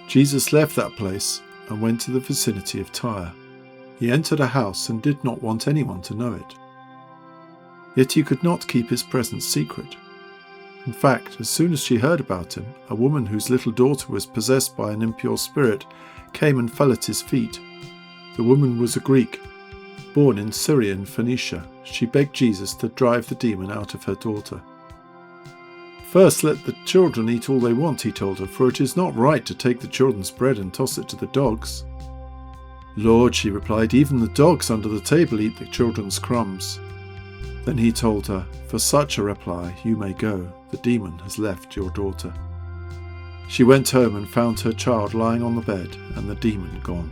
Jesus left that place and went to the vicinity of Tyre. He entered a house and did not want anyone to know it. Yet he could not keep his presence secret. In fact, as soon as she heard about him, a woman whose little daughter was possessed by an impure spirit came and fell at his feet. The woman was a Greek, born in Syria and Phoenicia. She begged Jesus to drive the demon out of her daughter. "First let the children eat all they want," he told her, "for it is not right to take the children's bread and toss it to the dogs." "Lord," she replied, "even the dogs under the table eat the children's crumbs." Then he told her, "For such a reply you may go. The demon has left your daughter." She went home and found her child lying on the bed and the demon gone.